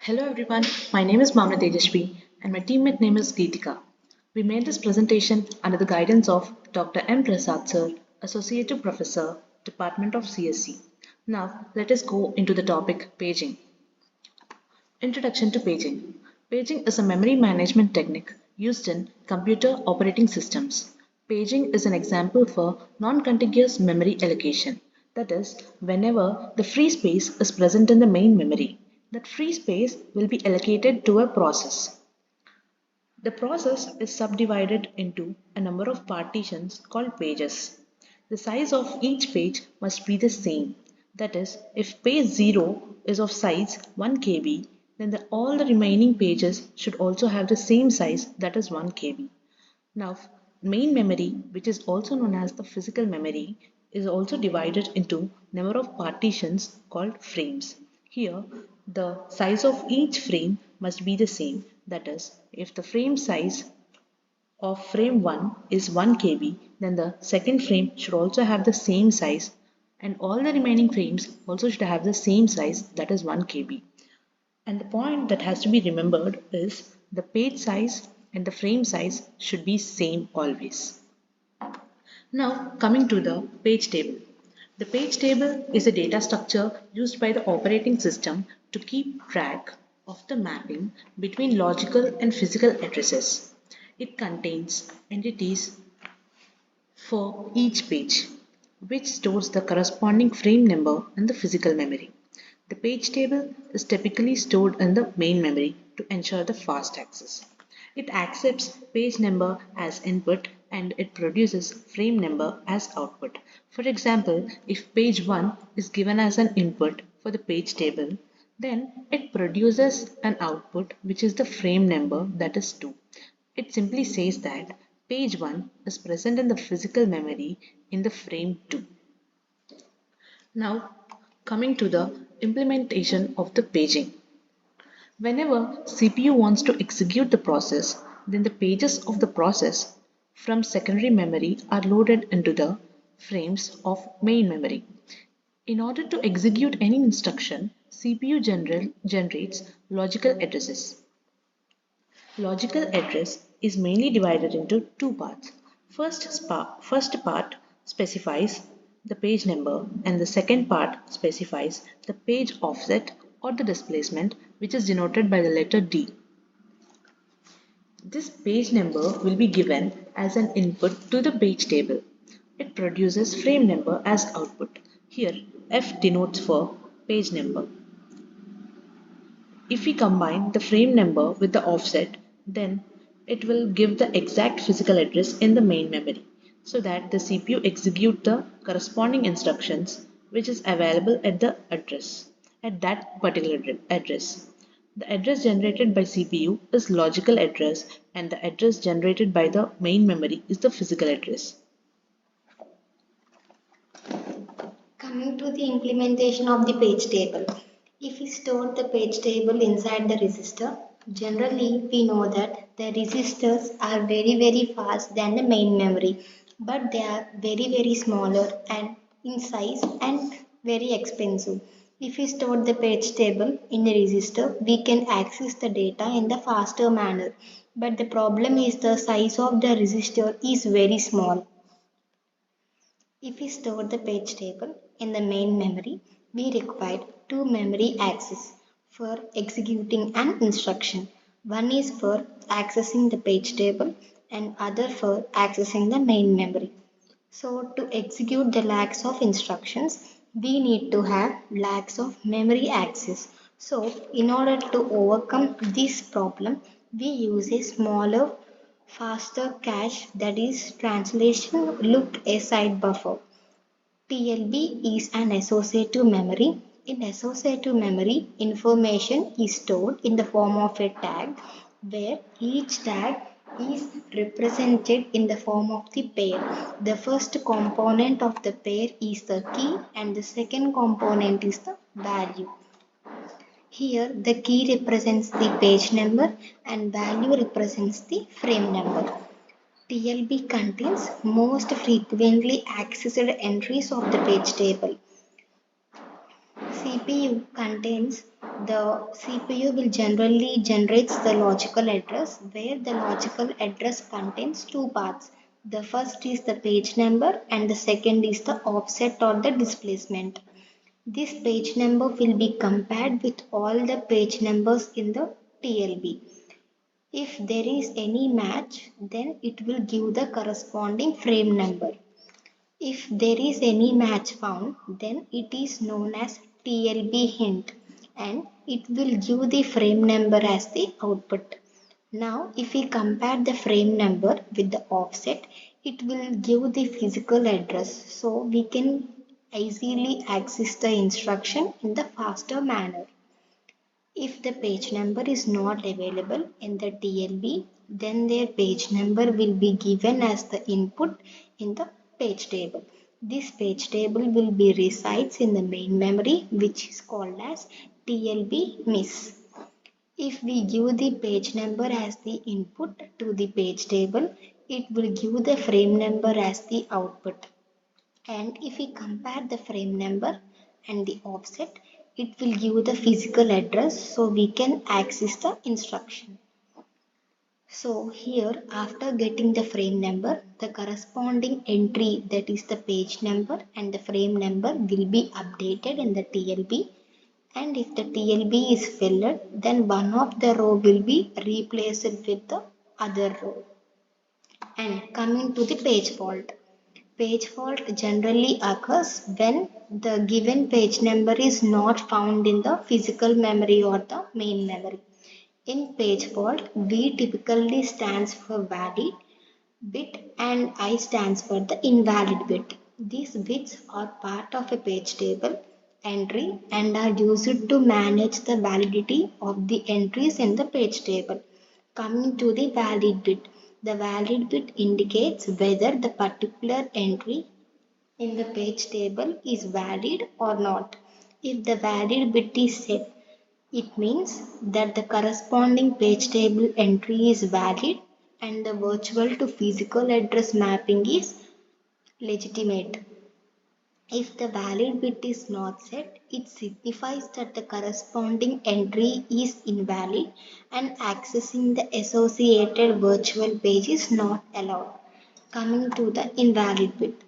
Hello everyone, my name is Mamna Tejashvi and my teammate name is Geetika. We made this presentation under the guidance of Dr. M. Prasad Sir, Associate Professor, Department of CSC. Now let us go into the topic paging. Introduction to paging. Paging is a memory management technique used in computer operating systems. Paging is an example for non-contiguous memory allocation. That is, whenever the free space is present in the main memory, that free space will be allocated to a process. The process is subdivided into a number of partitions called pages. The size of each page must be the same. That is, if page 0 is of size 1 KB, then all the remaining pages should also have the same size, that is 1 KB. Now, main memory, which is also known as the physical memory, is also divided into number of partitions called frames. Here, the size of each frame must be the same. That is, if the frame size of frame 1 is 1 KB, then the second frame should also have the same size and all the remaining frames also should have the same size, that is 1 KB. And the point that has to be remembered is the page size and the frame size should be same always. Now coming to the page table. The page table is a data structure used by the operating system to keep track of the mapping between logical and physical addresses. It contains entities for each page, which stores the corresponding frame number in the physical memory. The page table is typically stored in the main memory to ensure the fast access. It accepts page number as input and it produces frame number as output. For example, if page 1 is given as an input for the page table, then it produces an output which is the frame number, that is 2. It simply says that page 1 is present in the physical memory in the frame 2. Now coming to the implementation of the paging. Whenever CPU wants to execute the process, then the pages of the process from secondary memory are loaded into the frames of main memory. In order to execute any instruction, CPU generates logical addresses. Logical address is mainly divided into two parts. First part specifies the page number and the second part specifies the page offset or the displacement, which is denoted by the letter D. This page number will be given as an input to the page table. It produces frame number as output. Here F denotes for page number. If we combine the frame number with the offset, then it will give the exact physical address in the main memory so that the CPU execute the corresponding instructions which is available at the address, at that particular address. The address generated by CPU is logical address and the address generated by the main memory is the physical address. Coming to the implementation of the page table. If we store the page table inside the register, generally we know that the registers are very fast than the main memory, but they are very smaller and in size and very expensive. If we store the page table in a register, we can access the data in the faster manner. But the problem is the size of the register is very small. If we store the page table in the main memory, we require two memory access for executing an instruction. One is for accessing the page table and other for accessing the main memory. So to execute the lakhs of instructions, we need to have lakhs of memory access. So in order to overcome this problem, we use a smaller faster cache, that is translation looked aside buffer. TLB is an associative memory. In associative memory, information is stored in the form of a tag where each tag is represented in the form of the pair. The first component of the pair is the key and the second component is the value. Here the key represents the page number and value represents the frame number. TLB contains most frequently accessed entries of the page table. CPU contains the CPU will generally generates the logical address where the logical address contains two parts. The first is the page number and the second is the offset or the displacement. This page number will be compared with all the page numbers in the TLB. If there is any match, then it will give the corresponding frame number. If there is any match found, then it is known as TLB hint and it will give the frame number as the output. Now, if we compare the frame number with the offset, it will give the physical address, so we can easily access the instruction in the faster manner. If the page number is not available in the TLB, then their page number will be given as the input in the page table. This page table will be resides in the main memory, which is called as TLB miss. If we give the page number as the input to the page table, it will give the frame number as the output. And if we compare the frame number and the offset, it will give the physical address so we can access the instruction. So here after getting the frame number, the corresponding entry, that is the page number and the frame number, will be updated in the TLB, and if the TLB is filled, then one of the row will be replaced with the other row. And coming to the page fault. Page fault generally occurs when the given page number is not found in the physical memory or the main memory. In page fault, V typically stands for valid bit and I stands for the invalid bit. These bits are part of a page table entry and are used to manage the validity of the entries in the page table. Coming to the valid bit. The valid bit indicates whether the particular entry in the page table is valid or not. If the valid bit is set, it means that the corresponding page table entry is valid and the virtual to physical address mapping is legitimate. If the valid bit is not set, it signifies that the corresponding entry is invalid and accessing the associated virtual page is not allowed. Coming to the invalid bit.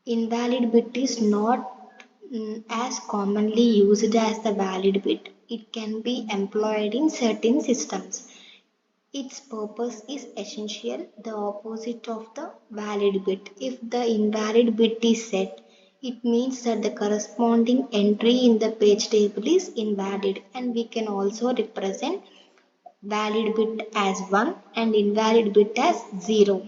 Invalid bit is not as commonly used as the valid bit. It can be employed in certain systems. Its purpose is essential, the opposite of the valid bit. If the invalid bit is set, it means that the corresponding entry in the page table is invalid, and we can also represent valid bit as 1 and invalid bit as 0.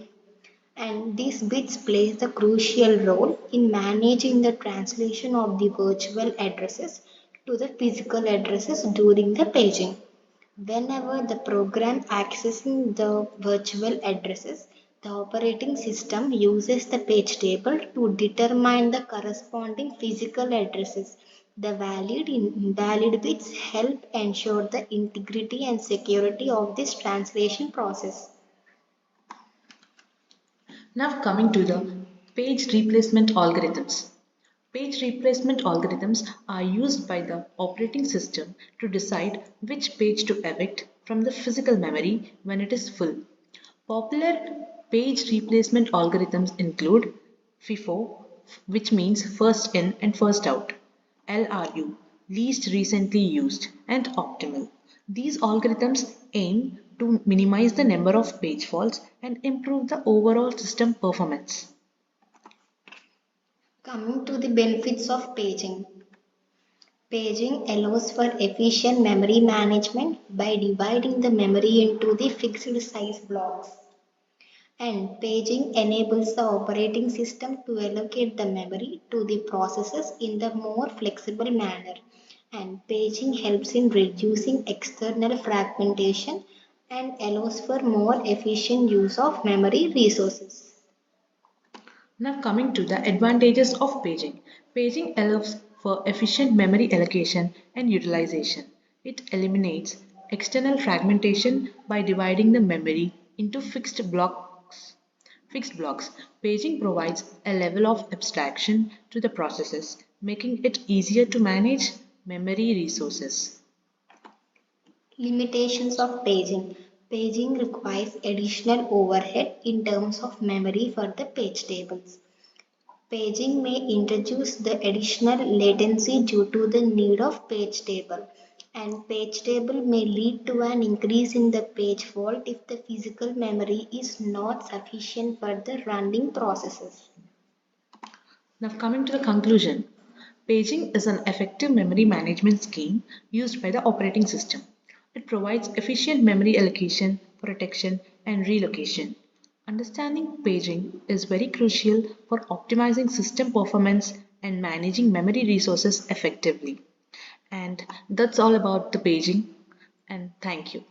And these bits plays a crucial role in managing the translation of the virtual addresses to the physical addresses during the paging. Whenever the program accessing the virtual addresses, the operating system uses the page table to determine the corresponding physical addresses. The valid and invalid bits help ensure the integrity and security of this translation process. Now coming to the page replacement algorithms. Page replacement algorithms are used by the operating system to decide which page to evict from the physical memory when it is full. Popular page replacement algorithms include FIFO, which means first in and first out, LRU, least recently used, and optimal. These algorithms aim to minimize the number of page faults and improve the overall system performance. Coming to the benefits of paging. Paging allows for efficient memory management by dividing the memory into the fixed size blocks. And paging enables the operating system to allocate the memory to the processes in the more flexible manner. And paging helps in reducing external fragmentation and allows for more efficient use of memory resources. Now coming to the advantages of paging. Paging allows for efficient memory allocation and utilization. It eliminates external fragmentation by dividing the memory into fixed blocks. Paging provides a level of abstraction to the processes making it easier to manage memory resources. Limitations of paging. Paging requires additional overhead in terms of memory for the page tables. Paging may introduce the additional latency due to the need of page table, and page table may lead to an increase in the page fault if the physical memory is not sufficient for the running processes. Now coming to the conclusion, paging is an effective memory management scheme used by the operating system. It provides efficient memory allocation, protection, and relocation. Understanding paging is very crucial for optimizing system performance and managing memory resources effectively. And that's all about the paging. And thank you.